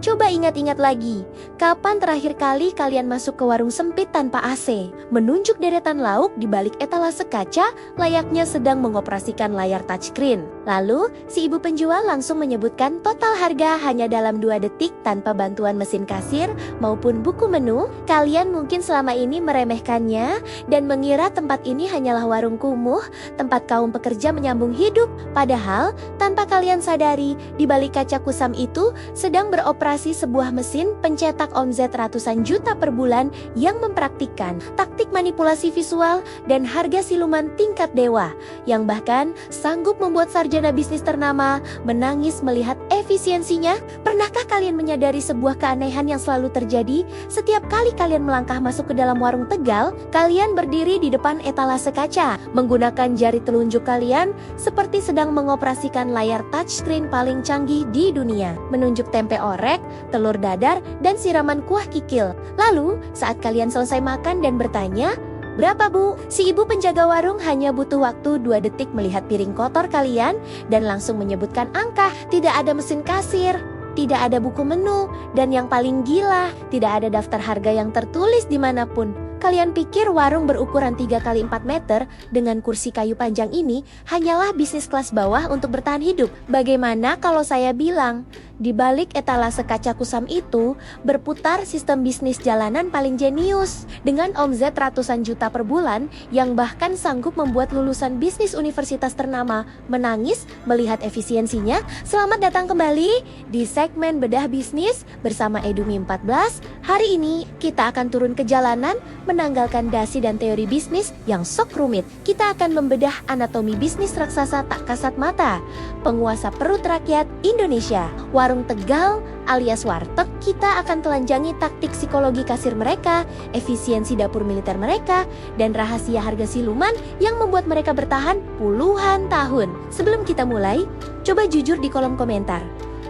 Coba ingat-ingat lagi, kapan terakhir kali kalian masuk ke warung sempit tanpa AC? Menunjuk deretan lauk di balik etalase kaca, layaknya sedang mengoperasikan layar touchscreen. Lalu, si ibu penjual langsung menyebutkan total harga hanya dalam 2 detik tanpa bantuan mesin kasir maupun buku menu. Kalian mungkin selama ini meremehkannya dan mengira tempat ini hanyalah warung kumuh, tempat kaum pekerja menyambung hidup. Padahal, tanpa kalian sadari, di balik kaca kusam itu sedang beroperasi sebuah mesin pencetak omzet ratusan juta per bulan yang mempraktikkan taktik manipulasi visual dan harga siluman tingkat dewa, yang bahkan sanggup membuat sarjana bisnis ternama menangis melihat efisiensinya. Pernahkah kalian menyadari sebuah keanehan yang selalu terjadi? Setiap kali kalian melangkah masuk ke dalam warung Tegal, kalian berdiri di depan etalase kaca, menggunakan jari telunjuk kalian seperti sedang mengoperasikan layar touchscreen paling canggih di dunia, menunjuk tempe orek, telur dadar, dan siraman kuah kikil. Lalu, saat kalian selesai makan dan bertanya, "Berapa, Bu?" Si ibu penjaga warung hanya butuh waktu 2 detik melihat piring kotor kalian dan langsung menyebutkan angka. Tidak ada mesin kasir, tidak ada buku menu, dan yang paling gila, tidak ada daftar harga yang tertulis dimanapun. Kalian pikir warung berukuran 3 kali 4 meter dengan kursi kayu panjang ini hanyalah bisnis kelas bawah untuk bertahan hidup? Bagaimana kalau saya bilang, di balik etalase kaca kusam itu berputar sistem bisnis jalanan paling jenius dengan omzet ratusan juta per bulan yang bahkan sanggup membuat lulusan bisnis universitas ternama menangis melihat efisiensinya? Selamat datang kembali di segmen Bedah Bisnis bersama Edumi 14. Hari ini kita akan turun ke jalanan menanggalkan dasi dan teori bisnis yang sok rumit. Kita akan membedah anatomi bisnis raksasa tak kasat mata, penguasa perut rakyat Indonesia, warung Tegal alias warteg. Kita akan telanjangi taktik psikologi kasir mereka, efisiensi dapur militer mereka, dan rahasia harga siluman yang membuat mereka bertahan puluhan tahun. Sebelum kita mulai, coba jujur di kolom komentar.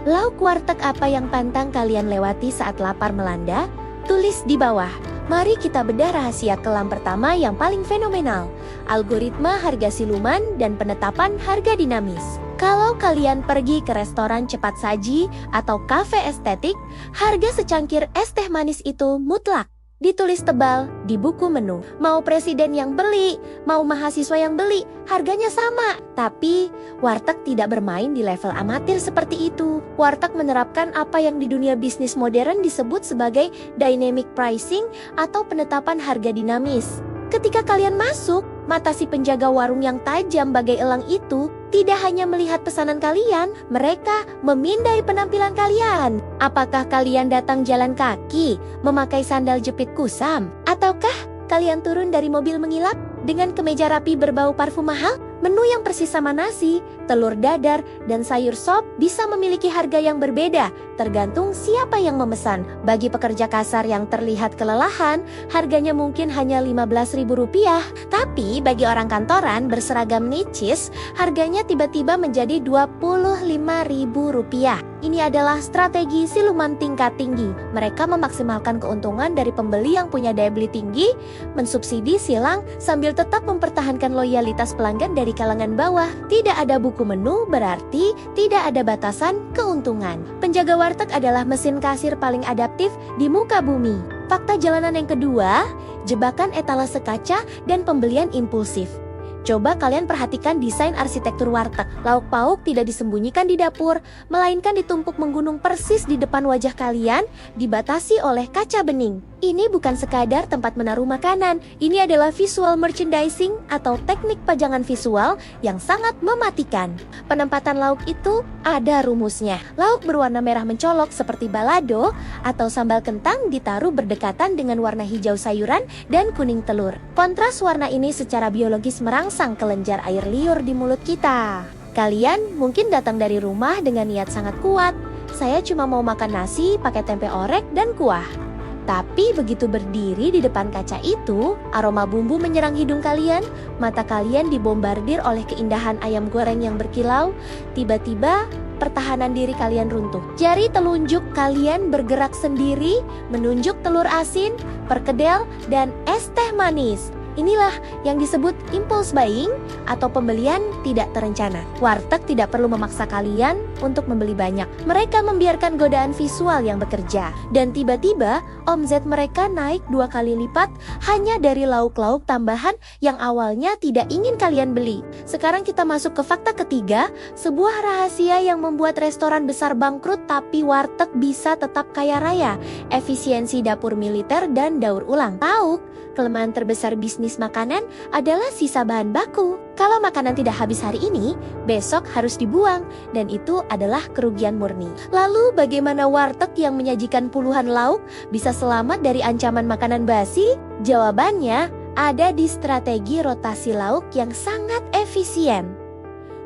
Lauk warteg apa yang pantang kalian lewati saat lapar melanda? Tulis di bawah. Mari kita bedah rahasia kelam pertama yang paling fenomenal, algoritma harga siluman dan penetapan harga dinamis. Kalau kalian pergi ke restoran cepat saji atau kafe estetik, harga secangkir es teh manis itu mutlak ditulis tebal di buku menu. Mau presiden yang beli, mau mahasiswa yang beli, harganya sama. Tapi warteg tidak bermain di level amatir seperti itu. Warteg menerapkan apa yang di dunia bisnis modern disebut sebagai dynamic pricing atau penetapan harga dinamis. Ketika kalian masuk, mata si penjaga warung yang tajam bagai elang itu tidak hanya melihat pesanan kalian, mereka memindai penampilan kalian. Apakah kalian datang jalan kaki, memakai sandal jepit kusam? Ataukah kalian turun dari mobil mengilap dengan kemeja rapi berbau parfum mahal? Menu yang persis sama nasi, telur dadar, dan sayur sop bisa memiliki harga yang berbeda, tergantung siapa yang memesan. Bagi pekerja kasar yang terlihat kelelahan, harganya mungkin hanya Rp15.000. Tapi bagi orang kantoran berseragam nicis, harganya tiba-tiba menjadi Rp25.000. Ini adalah strategi siluman tingkat tinggi. Mereka memaksimalkan keuntungan dari pembeli yang punya daya beli tinggi, mensubsidi silang sambil tetap mempertahankan loyalitas pelanggan dari kalangan bawah. Tidak ada buku menu berarti tidak ada batasan keuntungan. Penjaga warteg adalah mesin kasir paling adaptif di muka bumi. Fakta jalanan yang kedua, jebakan etalase kaca dan pembelian impulsif. Coba kalian perhatikan desain arsitektur warteg. Lauk pauk tidak disembunyikan di dapur, melainkan ditumpuk menggunung persis di depan wajah kalian, dibatasi oleh kaca bening. Ini bukan sekadar tempat menaruh makanan, ini adalah visual merchandising atau teknik pajangan visual yang sangat mematikan. Penempatan lauk itu ada rumusnya. Lauk berwarna merah mencolok seperti balado atau sambal kentang ditaruh berdekatan dengan warna hijau sayuran dan kuning telur. Kontras warna ini secara biologis merangsang kelenjar air liur di mulut kita. Kalian mungkin datang dari rumah dengan niat sangat kuat. Saya cuma mau makan nasi pakai tempe orek dan kuah. Tapi begitu berdiri di depan kaca itu, aroma bumbu menyerang hidung kalian, mata kalian dibombardir oleh keindahan ayam goreng yang berkilau, tiba-tiba pertahanan diri kalian runtuh. Jari telunjuk kalian bergerak sendiri, menunjuk telur asin, perkedel, dan es teh manis. Inilah yang disebut impulse buying atau pembelian tidak terencana. Warteg tidak perlu memaksa kalian untuk membeli banyak. Mereka membiarkan godaan visual yang bekerja. Dan tiba-tiba omzet mereka naik 2 kali lipat hanya dari lauk-lauk tambahan yang awalnya tidak ingin kalian beli. Sekarang kita masuk ke fakta ketiga, sebuah rahasia yang membuat restoran besar bangkrut tapi warteg bisa tetap kaya raya. Efisiensi dapur militer dan daur ulang. Tahu, kelemahan terbesar bisnis makanan adalah sisa bahan baku. Kalau makanan tidak habis hari ini, besok harus dibuang, dan itu adalah kerugian murni. Lalu bagaimana warteg yang menyajikan puluhan lauk bisa selamat dari ancaman makanan basi? Jawabannya ada di strategi rotasi lauk yang sangat efisien.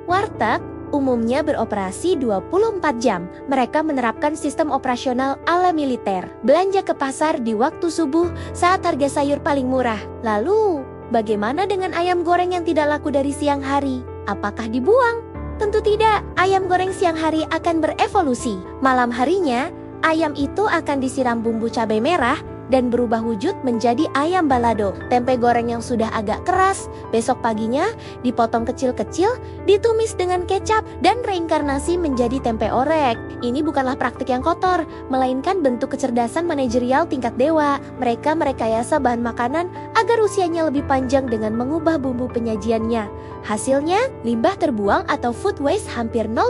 Warteg umumnya beroperasi 24 jam. Mereka menerapkan sistem operasional ala militer. Belanja ke pasar di waktu subuh saat harga sayur paling murah. Lalu, bagaimana dengan ayam goreng yang tidak laku dari siang hari? Apakah dibuang? Tentu tidak. Ayam goreng siang hari akan berevolusi. Malam harinya, ayam itu akan disiram bumbu cabai merah dan berubah wujud menjadi ayam balado. Tempe goreng yang sudah agak keras, besok paginya dipotong kecil-kecil, ditumis dengan kecap, dan reinkarnasi menjadi tempe orek. Ini bukanlah praktik yang kotor, melainkan bentuk kecerdasan manajerial tingkat dewa. Mereka merekayasa bahan makanan agar usianya lebih panjang dengan mengubah bumbu penyajiannya. Hasilnya, limbah terbuang atau food waste hampir 0%,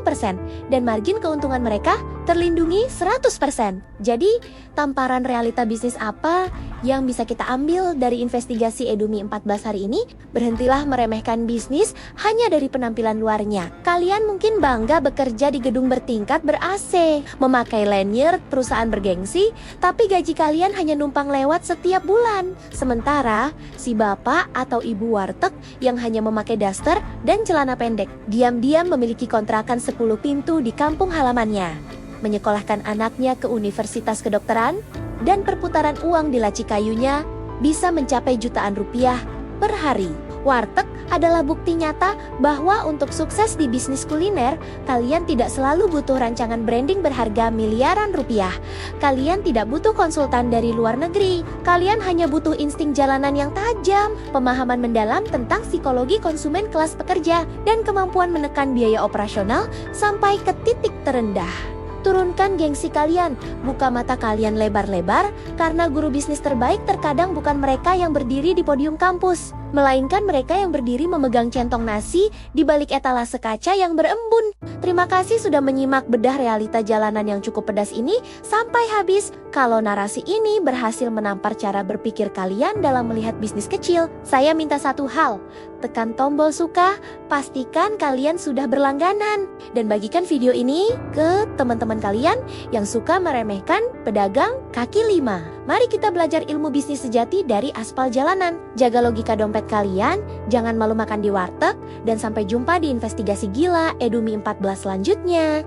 dan margin keuntungan mereka terlindungi 100%. Jadi, tamparan realita bisnis apa yang bisa kita ambil dari investigasi Edumi 14 hari ini? Berhentilah meremehkan bisnis hanya dari penampilan luarnya. Kalian mungkin bangga bekerja di gedung bertingkat ber-AC, memakai lanyard perusahaan bergengsi, tapi gaji kalian hanya numpang lewat setiap bulan. Sementara, si bapak atau ibu warteg yang hanya memakai daster dan celana pendek, diam-diam memiliki kontrakan 10 pintu di kampung halamannya, menyekolahkan anaknya ke universitas kedokteran, dan perputaran uang di laci kayunya bisa mencapai jutaan rupiah per hari. Warteg adalah bukti nyata bahwa untuk sukses di bisnis kuliner, kalian tidak selalu butuh rancangan branding berharga miliaran rupiah. Kalian tidak butuh konsultan dari luar negeri. Kalian hanya butuh insting jalanan yang tajam, pemahaman mendalam tentang psikologi konsumen kelas pekerja, dan kemampuan menekan biaya operasional sampai ke titik terendah. Turunkan gengsi kalian, buka mata kalian lebar-lebar, karena guru bisnis terbaik terkadang bukan mereka yang berdiri di podium kampus, melainkan mereka yang berdiri memegang centong nasi di balik etalase kaca yang berembun. Terima kasih sudah menyimak bedah realita jalanan yang cukup pedas ini sampai habis. Kalau narasi ini berhasil menampar cara berpikir kalian dalam melihat bisnis kecil, saya minta satu hal, tekan tombol suka, pastikan kalian sudah berlangganan, dan bagikan video ini ke teman-teman kalian yang suka meremehkan pedagang kaki lima. Mari kita belajar ilmu bisnis sejati dari aspal jalanan. Jaga logika dompet kalian, jangan malu makan di warteg, dan sampai jumpa di investigasi gila Edumi 14 selanjutnya.